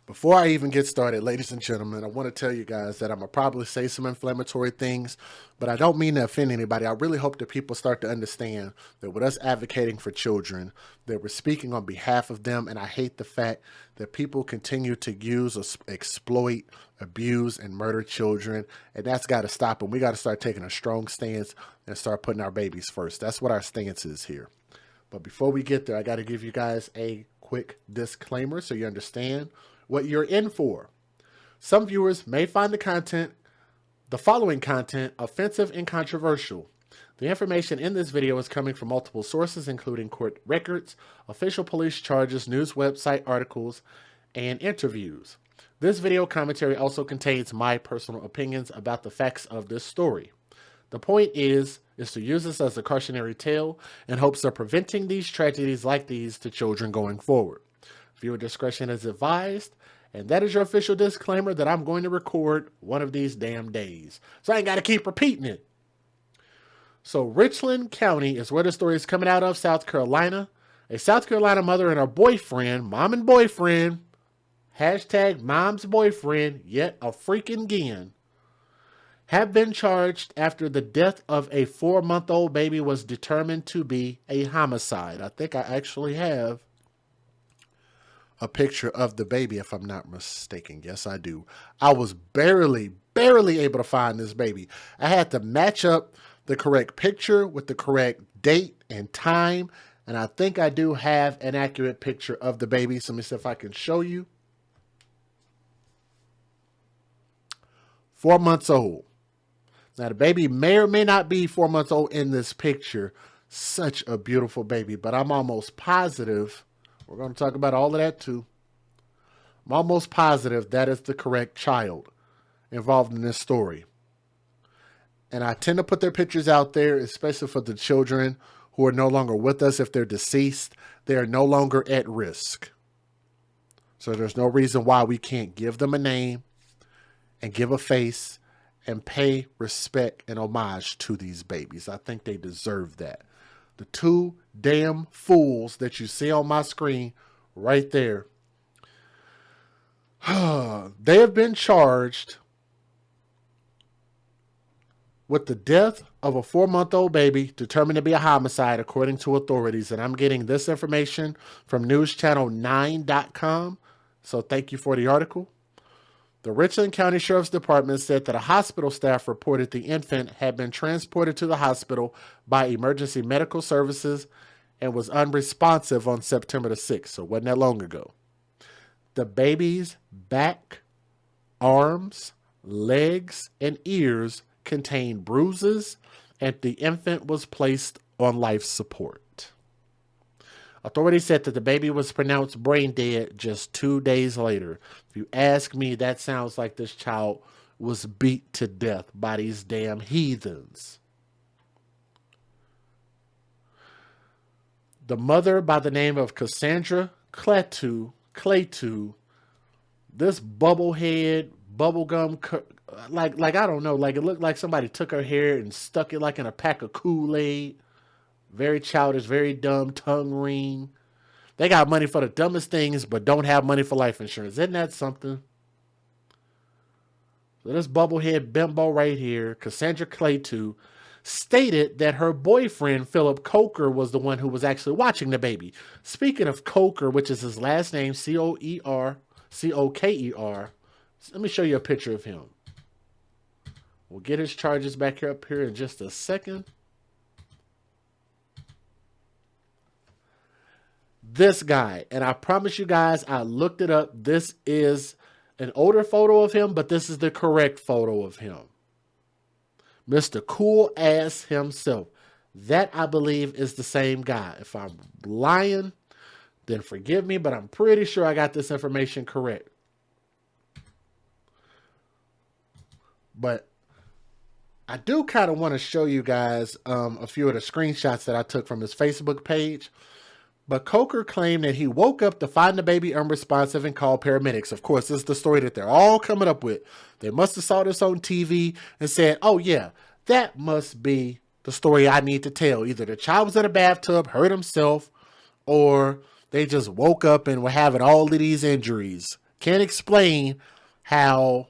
Before I even get started, ladies and gentlemen, I want to tell you guys that I'm going to probably say some inflammatory things, but I don't mean to offend anybody. I really hope that people start to understand that with us advocating for children, that we're speaking on behalf of them, and I hate the fact that people continue to use, exploit, abuse, and murder children, and that's got to stop, and we got to start taking a strong stance and start putting our babies first. That's what our stance is here. But before we get there, I got to give you guys a quick disclaimer so you understand what you're in for. Some viewers may find the following content, offensive and controversial. The information in this video is coming from multiple sources, including court records, official police charges, news website articles, and interviews. This video commentary also contains my personal opinions about the facts of this story. The point is to use this as a cautionary tale in hopes of preventing these tragedies like these to children going forward. Viewer discretion is advised, and that is your official disclaimer that I'm going to record one of these damn days. So I ain't got to keep repeating it. So Richland County is where the story is coming out of, South Carolina. A South Carolina mother and her boyfriend, mom and boyfriend, hashtag mom's boyfriend, yet a freaking again, have been charged after the death of a 4-month-old baby was determined to be a homicide. I think I actually have a picture of the baby, if I'm not mistaken. Yes, I do. I was barely able to find this baby. I had to match up the correct picture with the correct date and time, and I think I do have an accurate picture of the baby. So let me see if I can show you. 4 months old. Now, the baby may or may not be 4 months old in this picture. Such a beautiful baby, but I'm almost positive. We're going to talk about all of that too. I'm almost positive that is the correct child involved in this story. And I tend to put their pictures out there, especially for the children who are no longer with us. If they're deceased, they are no longer at risk. So there's no reason why we can't give them a name and give a face and pay respect and homage to these babies. I think they deserve that. The two damn fools that you see on my screen right there, they have been charged with the death of a 4-month-old baby determined to be a homicide according to authorities. And I'm getting this information from newschannel9.com. So thank you for the article. The Richland County Sheriff's Department said that a hospital staff reported the infant had been transported to the hospital by emergency medical services and was unresponsive on September the 6th, so it wasn't that long ago. The baby's back, arms, legs, and ears contained bruises, and the infant was placed on life support. Authorities said that the baby was pronounced brain dead just 2 days later. If you ask me, that sounds like this child was beat to death by these damn heathens. The mother, by the name of Cassandra Clayton, this bubblehead, bubblegum, like I don't know, like it looked like somebody took her hair and stuck it like in a pack of Kool-Aid. Very childish, very dumb, tongue ring. They got money for the dumbest things, but don't have money for life insurance. Isn't that something? So this bubblehead bimbo right here, Cassandra Clayton, stated that her boyfriend, Philip Coker, was the one who was actually watching the baby. Speaking of Coker, which is his last name, Coker, let me show you a picture of him. We'll get his charges back here up here in just a second. This guy, and I promise you guys, I looked it up. This is an older photo of him, but this is the correct photo of him. Mr. Cool Ass himself. That, I believe, is the same guy. If I'm lying, then forgive me, but I'm pretty sure I got this information correct. But I do kind of want to show you guys a few of the screenshots that I took from his Facebook page. But Coker claimed that he woke up to find the baby unresponsive and called paramedics. Of course, this is the story that they're all coming up with. They must have saw this on TV and said, oh yeah, that must be the story I need to tell. Either the child was in a bathtub, hurt himself, or they just woke up and were having all of these injuries. Can't explain how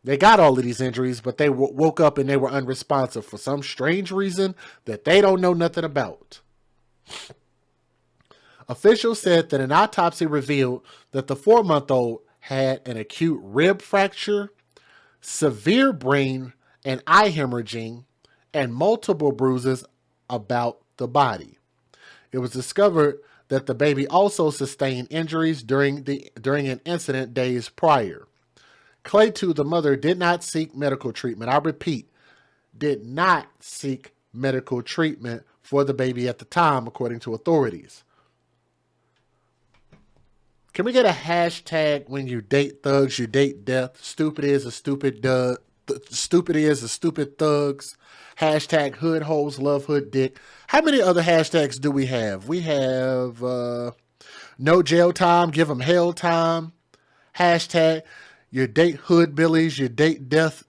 they got all of these injuries, but they woke up and they were unresponsive for some strange reason that they don't know nothing about. Officials said that an autopsy revealed that the 4-month-old had an acute rib fracture, severe brain and eye hemorrhaging, and multiple bruises about the body. It was discovered that the baby also sustained injuries during an incident days prior. Clayton, the mother, did not seek medical treatment. I repeat, did not seek medical treatment for the baby at the time, according to authorities. Can we get a hashtag when you date thugs, you date death? Stupid is a stupid stupid is a stupid thugs. Hashtag hood hoes love hood dick. How many other hashtags do we have? We have no jail time, give them hell time. Hashtag you date hood billies, you date death.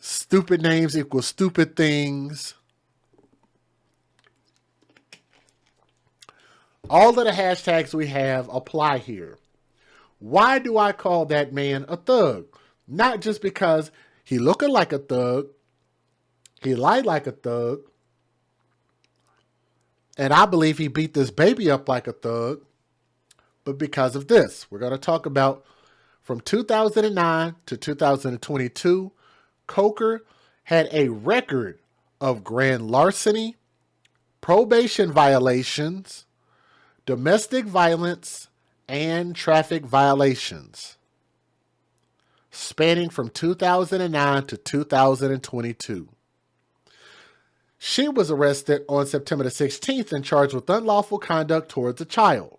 Stupid names equal stupid things. All of the hashtags we have apply here. Why do I call that man a thug? Not just because he looking like a thug, he lied like a thug, and I believe he beat this baby up like a thug, but because of this. We're going to talk about from 2009 to 2022, Coker had a record of grand larceny, probation violations, domestic violence, and traffic violations, spanning from 2009 to 2022. She was arrested on September the 16th and charged with unlawful conduct towards a child.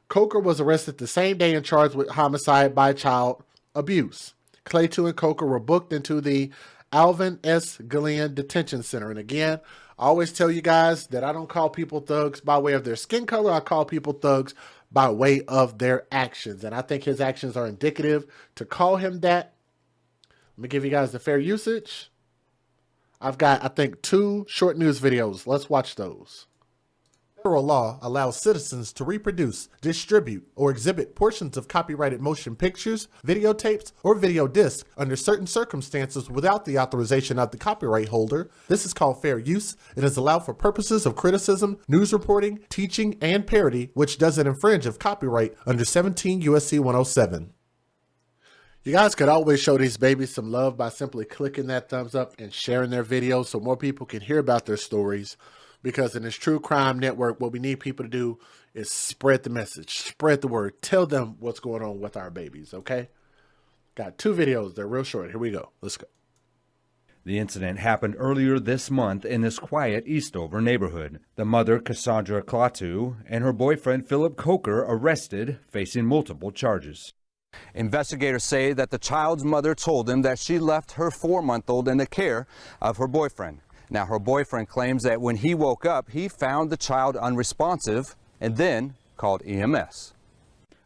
Coker was arrested the same day and charged with homicide by child abuse. Clayton and Coker were booked into the Alvin S. Gillian Detention Center. And again, I always tell you guys that I don't call people thugs by way of their skin color. I call people thugs by way of their actions. And I think his actions are indicative to call him that. Let me give you guys the fair usage. I've got, I think, 2 short news videos. Let's watch those. Federal law allows citizens to reproduce, distribute, or exhibit portions of copyrighted motion pictures, videotapes, or video discs under certain circumstances without the authorization of the copyright holder. This is called fair use. It is allowed for purposes of criticism, news reporting, teaching, and parody, which doesn't infringe of copyright under 17 U.S.C. 107. You guys could always show these babies some love by simply clicking that thumbs up and sharing their videos so more people can hear about their stories. Because in this true crime network, what we need people to do is spread the message, spread the word, tell them what's going on with our babies, okay? Got 2 videos. They're real short. Here we go. Let's go. The incident happened earlier this month in this quiet Eastover neighborhood. The mother, Cassandra Klaatu, and her boyfriend, Philip Coker, arrested, facing multiple charges. Investigators say that the child's mother told them that she left her 4-month-old in the care of her boyfriend. Now, her boyfriend claims that when he woke up, he found the child unresponsive and then called EMS.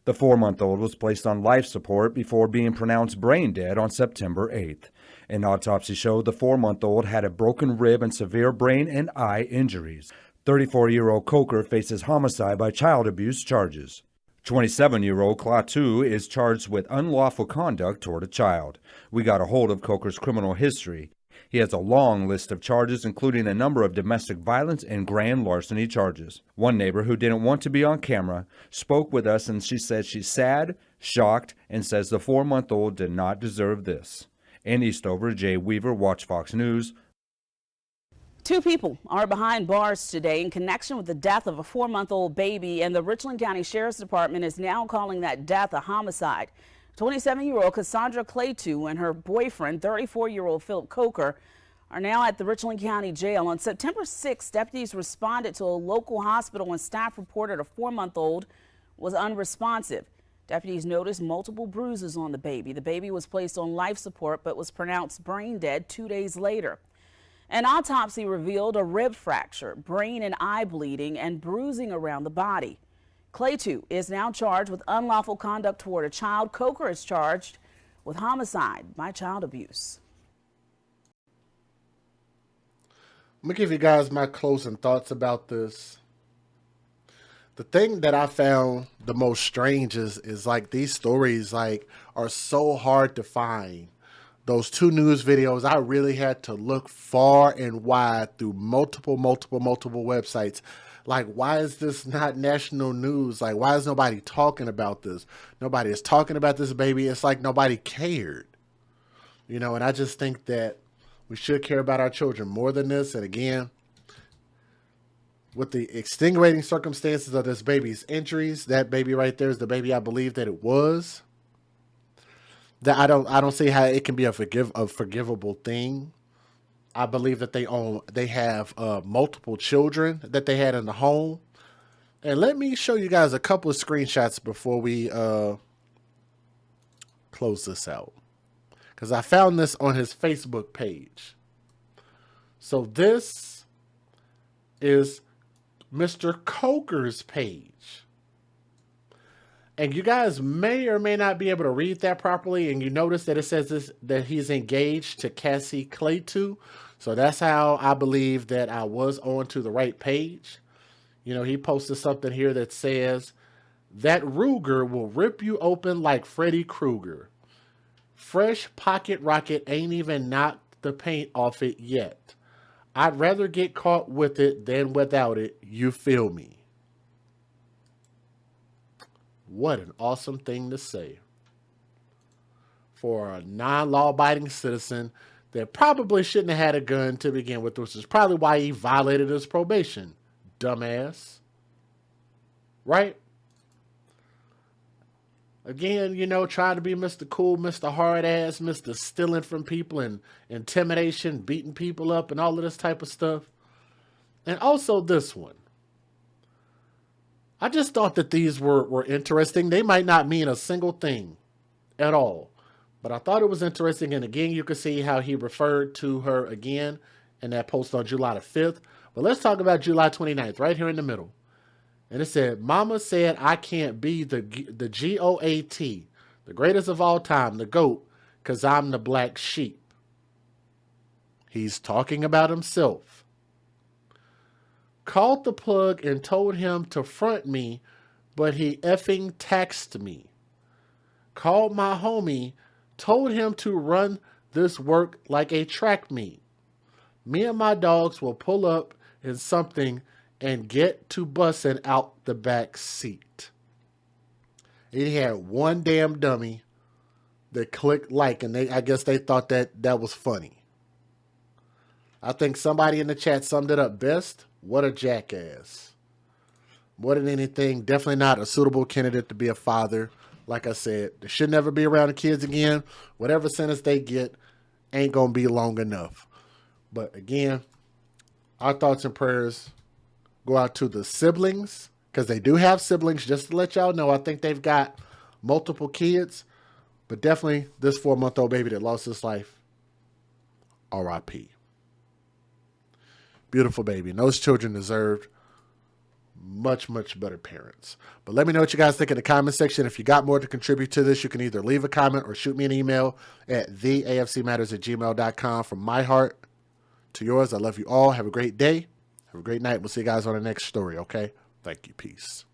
The 4-month-old was placed on life support before being pronounced brain dead on September 8th. An autopsy showed the 4-month-old had a broken rib and severe brain and eye injuries. 34-year-old Coker faces homicide by child abuse charges. 27-year-old Klaatu is charged with unlawful conduct toward a child. We got a hold of Coker's criminal history. He has a long list of charges, including a number of domestic violence and grand larceny charges. One neighbor who didn't want to be on camera spoke with us, and she said she's sad, shocked, and says the 4-month-old did not deserve this. In Eastover, Jay Weaver, Watch Fox News. 2 people are behind bars today in connection with the death of a 4-month-old baby, and the Richland County Sheriff's Department is now calling that death a homicide. 27-year-old Cassandra Klaatu and her boyfriend, 34-year-old Philip Coker, are now at the Richland County Jail. On September 6th, deputies responded to a local hospital when staff reported a 4-month-old was unresponsive. Deputies noticed multiple bruises on the baby. The baby was placed on life support but was pronounced brain dead 2 days later. An autopsy revealed a rib fracture, brain and eye bleeding, and bruising around the body. Klaatu is now charged with unlawful conduct toward a child. Coker is charged with homicide by child abuse. I'm going to give you guys my closing thoughts about this. The thing that I found the most strange is like these stories like are so hard to find. Those two news videos, I really had to look far and wide through multiple websites. Like, why is this not national news? Like, why is nobody talking about this? Nobody is talking about this baby. It's like nobody cared. You know, and I just think that we should care about our children more than this. And again, with the extenuating circumstances of this baby's injuries, that baby right there is the baby I believe that it was. That I don't see how it can be a forgivable thing. I believe that they have multiple children that they had in the home. And let me show you guys a couple of screenshots before we close this out. Because I found this on his Facebook page. So this is Mr. Coker's page. And you guys may or may not be able to read that properly. And you notice that it says that he's engaged to Cassie Clayton. So that's how I believe that I was on to the right page. You know, he posted something here that says, that Ruger will rip you open like Freddy Krueger. Fresh pocket rocket ain't even knocked the paint off it yet. I'd rather get caught with it than without it. You feel me? What an awesome thing to say for a non-law-abiding citizen that probably shouldn't have had a gun to begin with, which is probably why he violated his probation. Dumbass. Right? Again, you know, trying to be Mr. Cool, Mr. Hard Ass, Mr. Stealing from people and intimidation, beating people up and all of this type of stuff. And also this one. I just thought that these were interesting. They might not mean a single thing at all. But I thought it was interesting. And again, you can see how he referred to her again in that post on July the 5th. But let's talk about July 29th, right here in the middle. And it said, Mama said I can't be the GOAT, the greatest of all time, the GOAT, because I'm the black sheep. He's talking about himself. Called the plug and told him to front me, but he effing texted me. Called my homie, told him to run this work like a track meet. Me and my dogs will pull up in something and get to busting out the back seat. He had one damn dummy that clicked like, and I guess they thought that was funny. I think somebody in the chat summed it up best. What a jackass. More than anything, definitely not a suitable candidate to be a father. Like I said, they should never be around the kids again. Whatever sentence they get ain't going to be long enough. But again, our thoughts and prayers go out to the siblings, because they do have siblings. Just to let y'all know, I think they've got multiple kids. But definitely this 4-month-old baby that lost his life, R.I.P. Beautiful baby. And those children deserved much better parents. But let me know what you guys think in the comment section. If you got more to contribute to this, you can either leave a comment or shoot me an email at theafcmatters@gmail.com. From my heart to yours, I love you all. Have a great day. Have a great night. We'll see you guys on the next story, okay? Thank you. Peace.